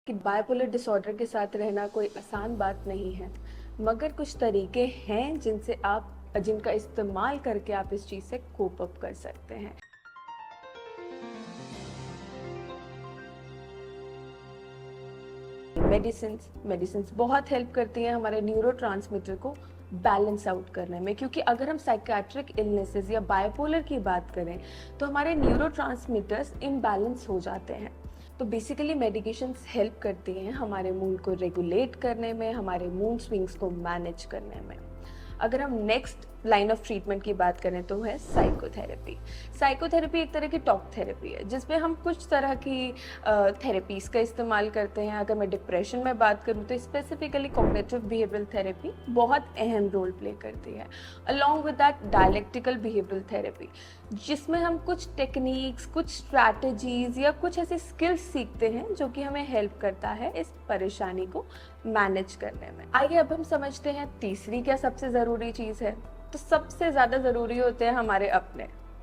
कि bipolar disorder के साथ रहना कोई आसान बात नहीं है, मगर कुछ तरीके हैं जिनका इस्तेमाल करके आप इस चीज़ से कोप अप कर सकते हैं। मेडिसिन्स बहुत हेल्प करती हैं हमारे न्यूरोट्रांसमीटर को बैलेंस आउट करने में, क्योंकि अगर हम साइकियाट्रिक इलनेसेस या बाइपोलर की बात करें तो हमारे न्यूरोट्रांसमीटर्स इम्बैलेंस हो जाते हैं। तो बेसिकली मेडिकेशंस हेल्प करती हैं हमारे मूड को रेगुलेट करने में, हमारे मूड स्विंग्स को मैनेज करने में। अगर हम नेक्स्ट लाइन ऑफ ट्रीटमेंट की बात करें तो है साइकोथेरेपी। साइकोथेरेपी एक तरह की टॉक थेरेपी है जिसमें हम कुछ तरह की थेरेपीज़ का इस्तेमाल करते हैं। अगर मैं डिप्रेशन में बात करूँ तो स्पेसिफिकली कॉग्निटिव बिहेवियरल थेरेपी बहुत अहम रोल प्ले करती है, along with that dialectical behavioural therapy, जिसमें हम कुछ टेक्निक्स, कुछ स्ट्रैटेजीज या कुछ ऐसे स्किल्स सीखते हैं जो कि हमें हेल्प करता है इस परेशानी को मैनेज करने में। आइए अब हम समझते हैं तीसरी क्या सबसे ज़रूरी चीज़ है। तो सबसे ज़्यादा ज़रूरी होते हैं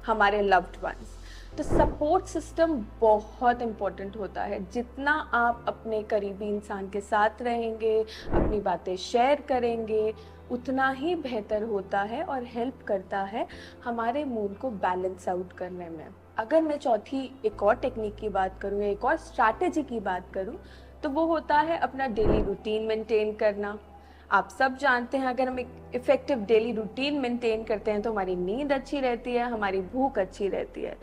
हमारे लव्ड वंस। तो सपोर्ट सिस्टम बहुत इम्पोर्टेंट होता है। जितना आप अपने करीबी इंसान के साथ रहेंगे, अपनी बातें शेयर करेंगे, उतना ही बेहतर होता है और हेल्प करता है हमारे मूड को बैलेंस आउट करने में। अगर मैं चौथी एक और टेक्निक की बात करूँ या एक और स्ट्रैटेजी की बात करूँ तो वो होता है अपना डेली रूटीन मेंटेन करना। आप सब जानते हैं अगर हम एक इफ़ेक्टिव डेली रूटीन मेंटेन करते हैं तो हमारी नींद अच्छी रहती है, हमारी भूख अच्छी रहती है।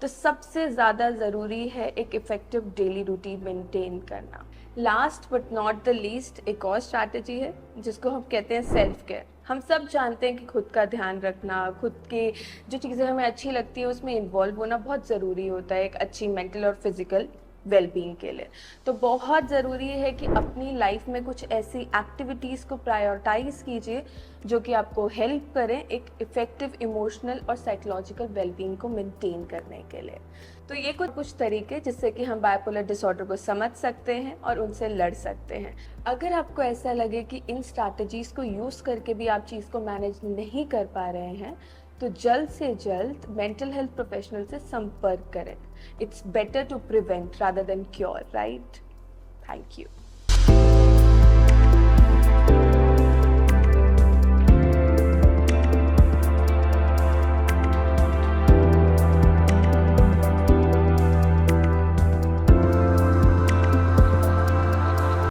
तो सबसे ज़्यादा ज़रूरी है एक इफ़ेक्टिव डेली रूटीन मेंटेन करना। Last but not the least एक और स्ट्रैटेजी है जिसको हम कहते हैं सेल्फ केयर। हम सब जानते हैं कि खुद का ध्यान रखना, खुद की जो चीज़ें हमें अच्छी लगती है उसमें इन्वॉल्व होना बहुत ज़रूरी होता है एक अच्छी मेंटल और फिजिकल वेलबींग के लिए। तो बहुत ज़रूरी है कि अपनी लाइफ में कुछ ऐसी एक्टिविटीज़ को प्रायोरिटाइज कीजिए जो कि आपको हेल्प करें एक इफ़ेक्टिव इमोशनल और साइकोलॉजिकल वेलबींग को मेंटेन करने के लिए। तो ये कुछ तरीके जिससे कि हम बाइपोलर डिसऑर्डर को समझ सकते हैं और उनसे लड़ सकते हैं। अगर आपको ऐसा लगे कि इन स्ट्रैटेजीज़ को यूज़ करके भी आप चीज़ को मैनेज नहीं कर पा रहे हैं तो जल्द से जल्द मेंटल हेल्थ प्रोफेशनल से संपर्क करें। It's better to prevent rather than cure, right? Thank you.